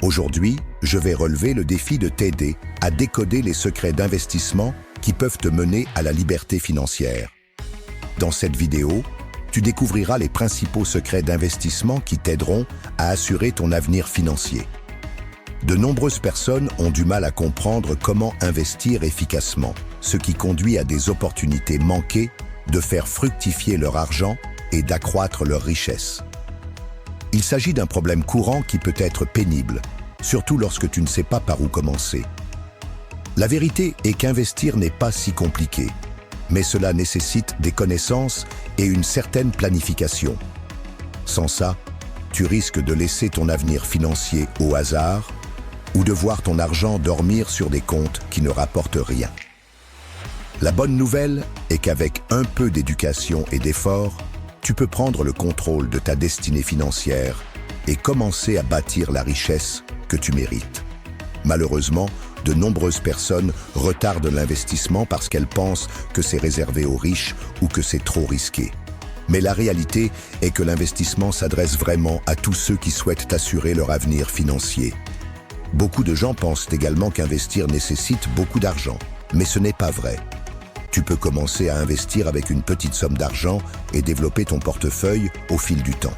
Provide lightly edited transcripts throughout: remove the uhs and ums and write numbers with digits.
Aujourd'hui, je vais relever le défi de t'aider à décoder les secrets d'investissement qui peuvent te mener à la liberté financière. Dans cette vidéo, tu découvriras les principaux secrets d'investissement qui t'aideront à assurer ton avenir financier. De nombreuses personnes ont du mal à comprendre comment investir efficacement, ce qui conduit à des opportunités manquées de faire fructifier leur argent et d'accroître leur richesse. Il s'agit d'un problème courant qui peut être pénible, surtout lorsque tu ne sais pas par où commencer. La vérité est qu'investir n'est pas si compliqué, mais cela nécessite des connaissances et une certaine planification. Sans ça, tu risques de laisser ton avenir financier au hasard ou de voir ton argent dormir sur des comptes qui ne rapportent rien. La bonne nouvelle est qu'avec un peu d'éducation et d'effort, tu peux prendre le contrôle de ta destinée financière et commencer à bâtir la richesse que tu mérites. Malheureusement, de nombreuses personnes retardent l'investissement parce qu'elles pensent que c'est réservé aux riches ou que c'est trop risqué. Mais la réalité est que l'investissement s'adresse vraiment à tous ceux qui souhaitent assurer leur avenir financier. Beaucoup de gens pensent également qu'investir nécessite beaucoup d'argent, mais ce n'est pas vrai. Tu peux commencer à investir avec une petite somme d'argent et développer ton portefeuille au fil du temps.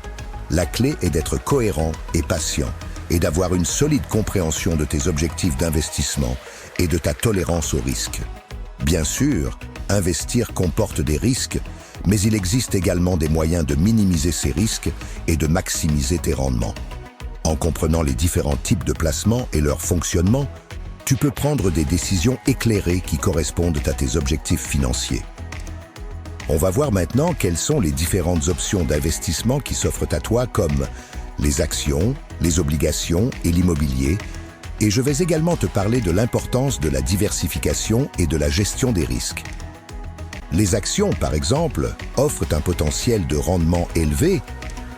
La clé est d'être cohérent et patient et d'avoir une solide compréhension de tes objectifs d'investissement et de ta tolérance au risque. Bien sûr, investir comporte des risques, mais il existe également des moyens de minimiser ces risques et de maximiser tes rendements. En comprenant les différents types de placements et leur fonctionnement, tu peux prendre des décisions éclairées qui correspondent à tes objectifs financiers. On va voir maintenant quelles sont les différentes options d'investissement qui s'offrent à toi comme les actions, les obligations et l'immobilier, et je vais également te parler de l'importance de la diversification et de la gestion des risques. Les actions, par exemple, offrent un potentiel de rendement élevé,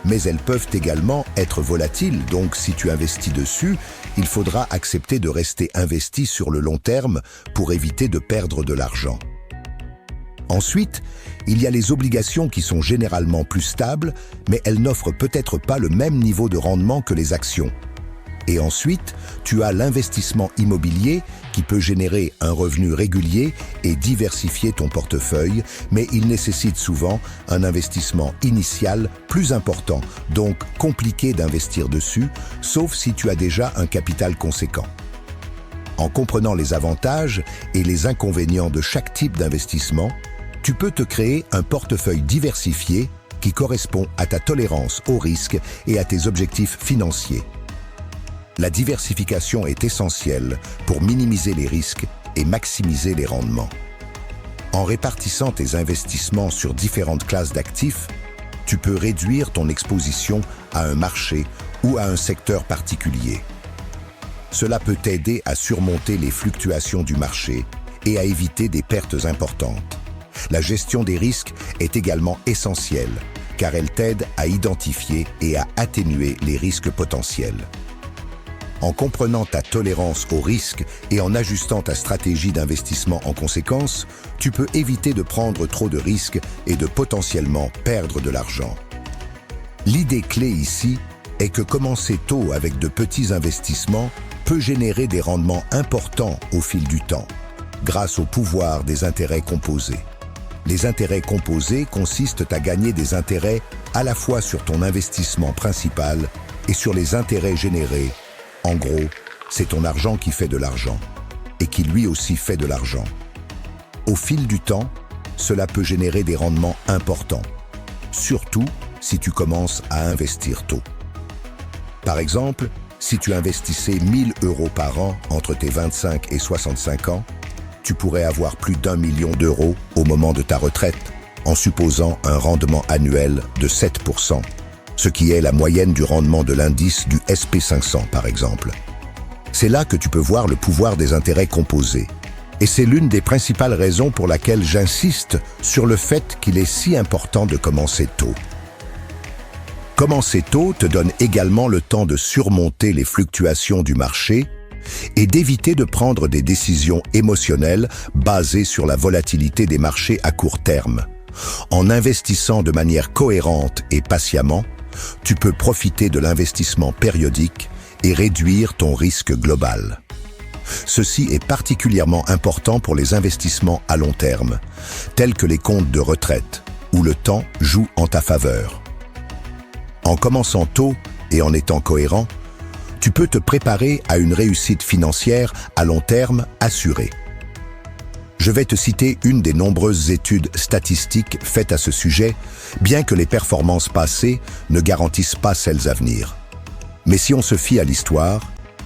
mais elles peuvent également être volatiles, donc si tu investis dessus, il faudra accepter de rester investi sur le long terme pour éviter de perdre de l'argent. Ensuite, il y a les obligations qui sont généralement plus stables, mais elles n'offrent peut-être pas le même niveau de rendement que les actions. Et ensuite, tu as l'investissement immobilier qui peut générer un revenu régulier et diversifier ton portefeuille, mais il nécessite souvent un investissement initial plus important, donc compliqué d'investir dessus, sauf si tu as déjà un capital conséquent. En comprenant les avantages et les inconvénients de chaque type d'investissement, tu peux te créer un portefeuille diversifié qui correspond à ta tolérance au risque et à tes objectifs financiers. La diversification est essentielle pour minimiser les risques et maximiser les rendements. En répartissant tes investissements sur différentes classes d'actifs, tu peux réduire ton exposition à un marché ou à un secteur particulier. Cela peut t'aider à surmonter les fluctuations du marché et à éviter des pertes importantes. La gestion des risques est également essentielle, car elle t'aide à identifier et à atténuer les risques potentiels. En comprenant ta tolérance au risque et en ajustant ta stratégie d'investissement en conséquence, tu peux éviter de prendre trop de risques et de potentiellement perdre de l'argent. L'idée clé ici est que commencer tôt avec de petits investissements peut générer des rendements importants au fil du temps, grâce au pouvoir des intérêts composés. Les intérêts composés consistent à gagner des intérêts à la fois sur ton investissement principal et sur les intérêts générés. En gros, c'est ton argent qui fait de l'argent et qui lui aussi fait de l'argent. Au fil du temps, cela peut générer des rendements importants, surtout si tu commences à investir tôt. Par exemple, si tu investissais 1 000 € par an entre tes 25 et 65 ans, tu pourrais avoir plus d'1 million d'euros au moment de ta retraite, en supposant un rendement annuel de 7%. Ce qui est la moyenne du rendement de l'indice du SP500 par exemple. C'est là que tu peux voir le pouvoir des intérêts composés. Et c'est l'une des principales raisons pour laquelle j'insiste sur le fait qu'il est si important de commencer tôt. Commencer tôt te donne également le temps de surmonter les fluctuations du marché et d'éviter de prendre des décisions émotionnelles basées sur la volatilité des marchés à court terme. En investissant de manière cohérente et patiemment, tu peux profiter de l'investissement périodique et réduire ton risque global. Ceci est particulièrement important pour les investissements à long terme, tels que les comptes de retraite, où le temps joue en ta faveur. En commençant tôt et en étant cohérent, tu peux te préparer à une réussite financière à long terme assurée. Je vais te citer une des nombreuses études statistiques faites à ce sujet, bien que les performances passées ne garantissent pas celles à venir. Mais si on se fie à l'histoire,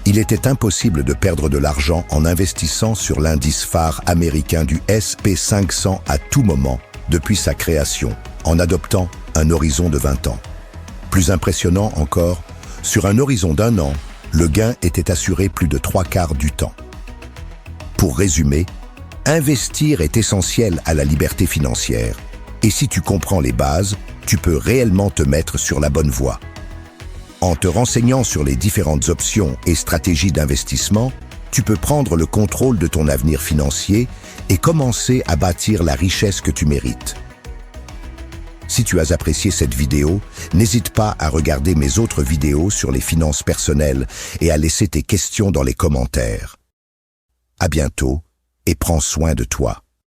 il était impossible de perdre de l'argent en investissant sur l'indice phare américain du S&P 500 à tout moment depuis sa création, en adoptant un horizon de 20 ans. Plus impressionnant encore, sur un horizon d'1 an, le gain était assuré plus de 3/4 du temps. Pour résumer, investir est essentiel à la liberté financière, et si tu comprends les bases, tu peux réellement te mettre sur la bonne voie. En te renseignant sur les différentes options et stratégies d'investissement, tu peux prendre le contrôle de ton avenir financier et commencer à bâtir la richesse que tu mérites. Si tu as apprécié cette vidéo, n'hésite pas à regarder mes autres vidéos sur les finances personnelles et à laisser tes questions dans les commentaires. À bientôt et prends soin de toi.